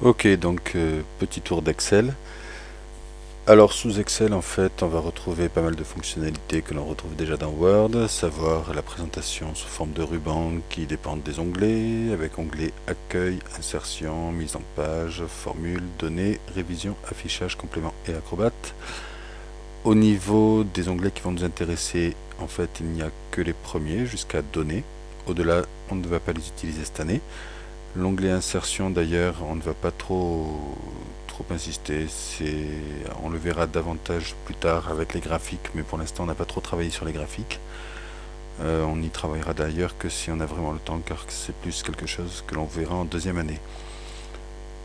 Ok, donc petit tour d'Excel. Alors sous Excel, en fait, on va retrouver pas mal de fonctionnalités que l'on retrouve déjà dans Word, savoir la présentation sous forme de ruban qui dépendent des onglets, avec onglet accueil, insertion, mise en page, formule, données, révision, affichage, complément et acrobat. Au niveau des onglets qui vont nous intéresser, en fait, il n'y a que les premiers jusqu'à données. Au-delà, on ne va pas les utiliser cette année. L'onglet insertion d'ailleurs, on ne va pas trop insister, on le verra davantage plus tard avec les graphiques, mais pour l'instant on n'a pas trop travaillé sur les graphiques. On n'y travaillera d'ailleurs que si on a vraiment le temps, car c'est plus quelque chose que l'on verra en deuxième année.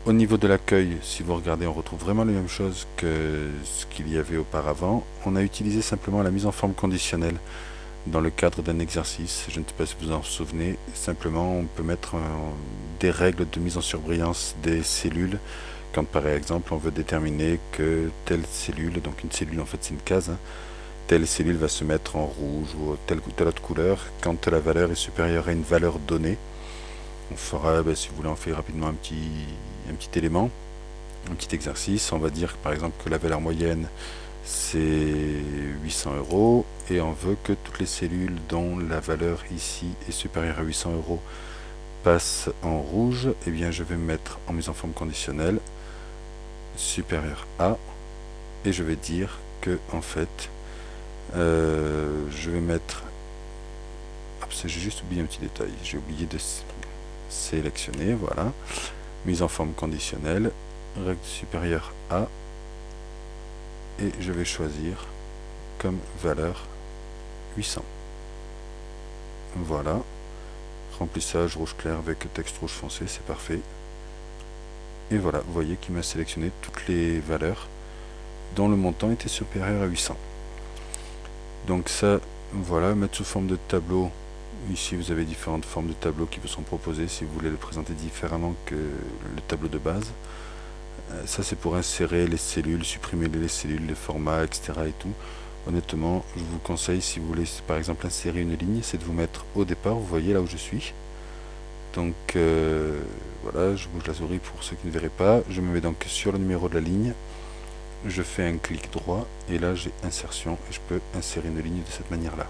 Au niveau de l'accueil, si vous regardez, on retrouve vraiment les mêmes choses que ce qu'il y avait auparavant. On a utilisé simplement la mise en forme conditionnelle dans le cadre d'un exercice. Je ne sais pas si vous en souvenez. Simplement, on peut mettre des règles de mise en surbrillance des cellules. Quand par exemple, on veut déterminer que telle cellule, donc une cellule en fait c'est une case, hein, telle cellule va se mettre en rouge ou telle autre couleur quand la valeur est supérieure à une valeur donnée. On fera, si vous voulez, on fait rapidement un petit élément, un petit exercice. On va dire par exemple que la valeur moyenne c'est 800 euros et on veut que toutes les cellules dont la valeur ici est supérieure à 800 euros passent en rouge. Et eh bien je vais mettre en mise en forme conditionnelle supérieur à, et je vais dire que en fait je vais mettre, j'ai juste oublié un petit détail, j'ai oublié de sélectionner, voilà, mise en forme conditionnelle, règle supérieure à, et je vais choisir comme valeur 800. Voilà, remplissage rouge clair avec texte rouge foncé, c'est parfait. Et voilà, vous voyez qu'il m'a sélectionné toutes les valeurs dont le montant était supérieur à 800. Donc ça, voilà, mettre sous forme de tableau. Ici, vous avez différentes formes de tableaux qui vous sont proposées si vous voulez le présenter différemment que le tableau de base. Ça, c'est pour insérer les cellules, supprimer les cellules, les formats, etc. et tout. Honnêtement, je vous conseille, si vous voulez par exemple insérer une ligne, c'est de vous mettre au départ, vous voyez là où je suis. Donc voilà, je bouge la souris pour ceux qui ne verraient pas. Je me mets donc sur le numéro de la ligne. Je fais un clic droit et là j'ai insertion et je peux insérer une ligne de cette manière là.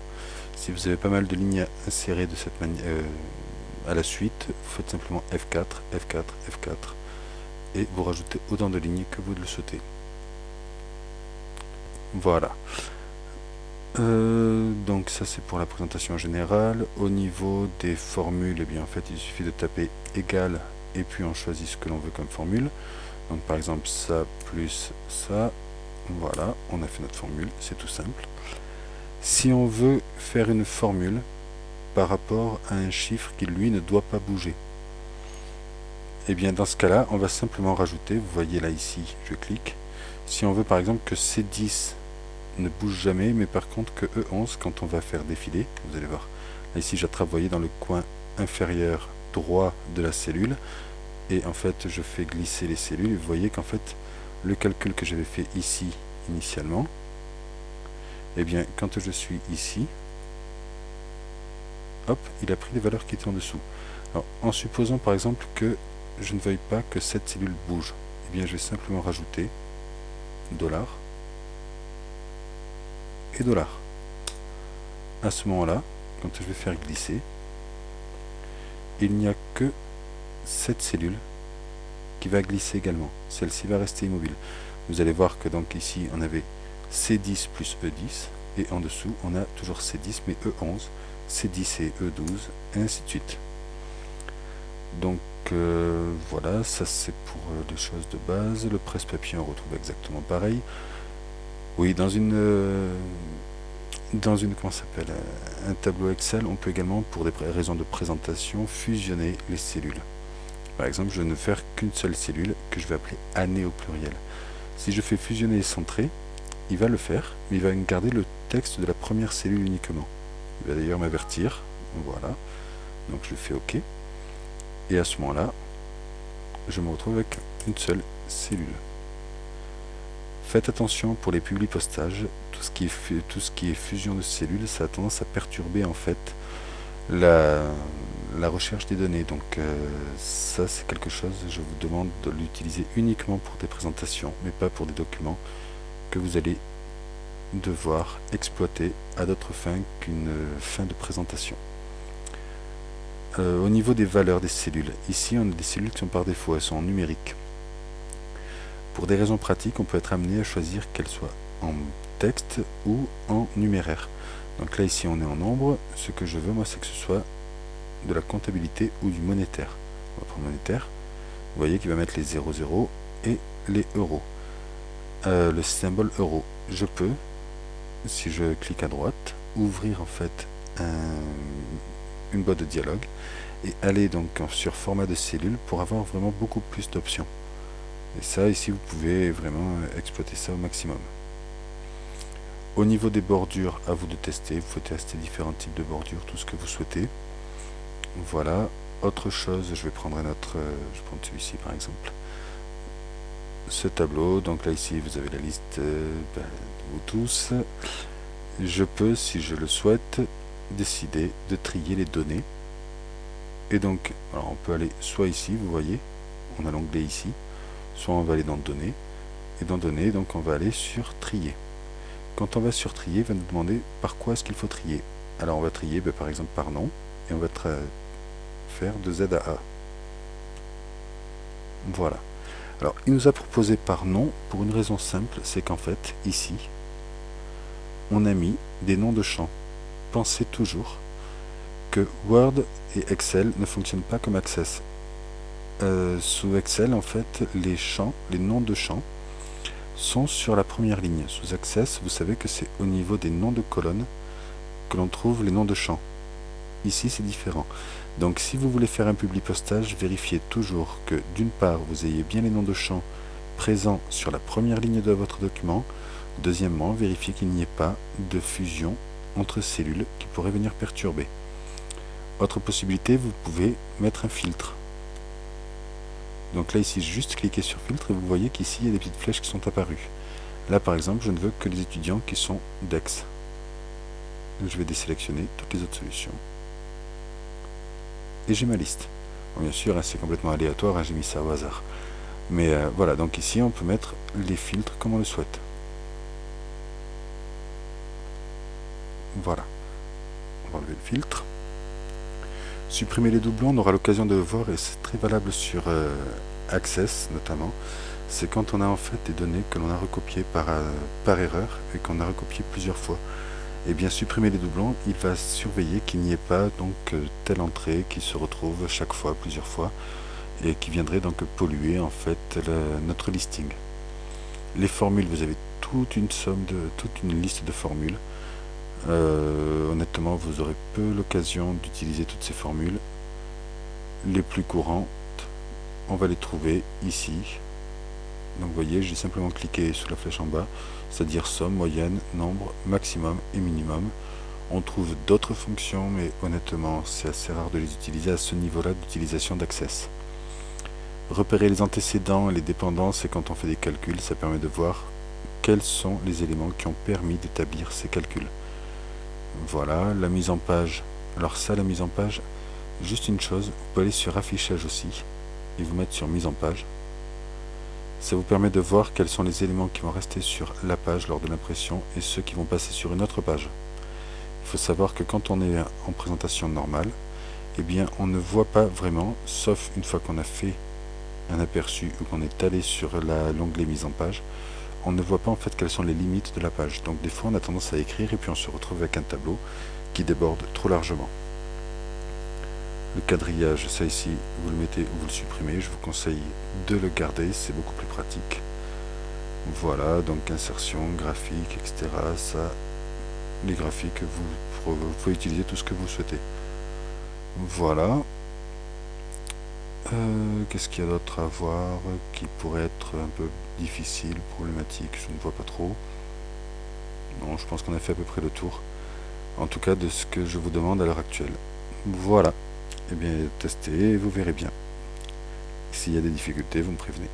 Si vous avez pas mal de lignes à insérer de cette manière à la suite, vous faites simplement F4, F4, F4 et vous rajoutez autant de lignes que vous le souhaitez. Voilà. Donc ça c'est pour la présentation générale. Au niveau des formules, et bien en fait il suffit de taper égal et puis on choisit ce que l'on veut comme formule. Donc par exemple ça plus ça, voilà, on a fait notre formule, c'est tout simple. Si on veut faire une formule par rapport à un chiffre qui lui ne doit pas bouger, et bien dans ce cas là on va simplement rajouter, vous voyez là ici, je clique, si on veut par exemple que C10 ne bouge jamais, mais par contre que E11 quand on va faire défiler, vous allez voir, là ici j'attrape, vous voyez, dans le coin inférieur droit de la cellule, et en fait je fais glisser les cellules, et vous voyez qu'en fait le calcul que j'avais fait ici initialement, et bien quand je suis ici, hop, il a pris les valeurs qui étaient en dessous. Alors en supposant par exemple que je ne veuille pas que cette cellule bouge, et bien je vais simplement rajouter $, et $. À ce moment-là, quand je vais faire glisser, il n'y a que cette cellule qui va glisser également. Celle-ci va rester immobile. Vous allez voir que donc ici on avait C10 plus E10 et en dessous on a toujours C10 mais E11, C10 et E12 et ainsi de suite. Donc voilà, ça c'est pour les choses de base. Le presse-papier on retrouve exactement pareil. Oui, dans une comment s'appelle, un tableau Excel, on peut également, pour des raisons de présentation, fusionner les cellules. Par exemple, je ne vais faire qu'une seule cellule que je vais appeler année au pluriel. Si je fais fusionner et centrer, il va le faire, mais il va garder le texte de la première cellule uniquement. Il va d'ailleurs m'avertir, voilà. Donc je fais OK. Et à ce moment-là, je me retrouve avec une seule cellule. Faites attention pour les publipostages, tout ce qui est fusion de cellules, ça a tendance à perturber en fait la, la recherche des données. Donc ça c'est quelque chose, je vous demande de l'utiliser uniquement pour des présentations, mais pas pour des documents que vous allez devoir exploiter à d'autres fins qu'une fin de présentation. Au niveau des valeurs des cellules, ici on a des cellules qui sont par défaut, elles sont en numérique. Pour des raisons pratiques, on peut être amené à choisir qu'elles soient en texte ou en numéraire. Donc là ici on est en nombre, ce que je veux moi c'est que ce soit de la comptabilité ou du monétaire. On va prendre monétaire, vous voyez qu'il va mettre les 00 et les euros. Le symbole euro, je peux, si je clique à droite, ouvrir en fait une boîte de dialogue et aller donc sur format de cellule pour avoir vraiment beaucoup plus d'options. Et ça ici vous pouvez vraiment exploiter ça au maximum. Au niveau des bordures, à vous de tester, vous pouvez tester différents types de bordures, tout ce que vous souhaitez. Voilà, autre chose, je vais prendre un autre, je vais prendre celui-ci par exemple. Ce tableau, donc là ici vous avez la liste de vous tous. Je peux, si je le souhaite, décider de trier les données. Et donc, alors on peut aller soit ici, vous voyez, on a l'onglet ici, soit on va aller dans données, et dans données, donc on va aller sur trier. Quand on va sur trier, il va nous demander par quoi est-ce qu'il faut trier. Alors on va trier par exemple par nom, et on va faire de Z à A. Voilà. Alors il nous a proposé par nom pour une raison simple, c'est qu'en fait, ici, on a mis des noms de champs. Pensez toujours que Word et Excel ne fonctionnent pas comme Access. Sous Excel, en fait, les champs, les noms de champs, sont sur la première ligne. Sous Access, vous savez que c'est au niveau des noms de colonnes que l'on trouve les noms de champs. Ici, c'est différent. Donc, si vous voulez faire un publipostage, vérifiez toujours que, d'une part, vous ayez bien les noms de champs présents sur la première ligne de votre document. Deuxièmement, vérifiez qu'il n'y ait pas de fusion entre cellules qui pourrait venir perturber. Autre possibilité, vous pouvez mettre un filtre. Donc là ici, juste cliquez sur filtre et vous voyez qu'ici il y a des petites flèches qui sont apparues. Là par exemple, je ne veux que les étudiants qui sont DEX. Donc, je vais désélectionner toutes les autres solutions. Et j'ai ma liste. Bon, bien sûr, hein, c'est complètement aléatoire, hein, j'ai mis ça au hasard. Mais voilà, donc ici on peut mettre les filtres comme on le souhaite. Voilà. On va enlever le filtre. Supprimer les doublons, on aura l'occasion de voir, et c'est très valable sur Access notamment, c'est quand on a en fait des données que l'on a recopiées par erreur et qu'on a recopiées plusieurs fois. Et bien supprimer les doublons, il va surveiller qu'il n'y ait pas donc telle entrée qui se retrouve chaque fois, plusieurs fois, et qui viendrait donc polluer en fait notre listing. Les formules, vous avez toute une liste de formules. Honnêtement, vous aurez peu l'occasion d'utiliser toutes ces formules. Les plus courantes, on va les trouver ici. Donc vous voyez, j'ai simplement cliqué sur la flèche en bas, c'est-à-dire somme, moyenne, nombre, maximum et minimum. On trouve d'autres fonctions, mais honnêtement, c'est assez rare de les utiliser à ce niveau-là d'utilisation d'Access. Repérer les antécédents et les dépendances, et quand on fait des calculs, ça permet de voir quels sont les éléments qui ont permis d'établir ces calculs. Voilà, la mise en page. Alors ça, la mise en page, juste une chose, vous pouvez aller sur affichage aussi et vous mettre sur mise en page. Ça vous permet de voir quels sont les éléments qui vont rester sur la page lors de l'impression et ceux qui vont passer sur une autre page. Il faut savoir que quand on est en présentation normale, eh bien on ne voit pas vraiment, sauf une fois qu'on a fait un aperçu ou qu'on est allé sur l'onglet mise en page, on ne voit pas en fait quelles sont les limites de la page. Donc des fois on a tendance à écrire et puis on se retrouve avec un tableau qui déborde trop largement. Le quadrillage, ça ici, vous le mettez ou vous le supprimez. Je vous conseille de le garder, c'est beaucoup plus pratique. Voilà, donc insertion, graphique, etc. Ça, les graphiques, vous pouvez utiliser tout ce que vous souhaitez. Voilà. Qu'est-ce qu'il y a d'autre à voir qui pourrait être un peu difficile, problématique, je ne vois pas trop. Non, je pense qu'on a fait à peu près le tour, en tout cas de ce que je vous demande à l'heure actuelle. Voilà, et bien testez et vous verrez bien. S'il y a des difficultés, vous me prévenez.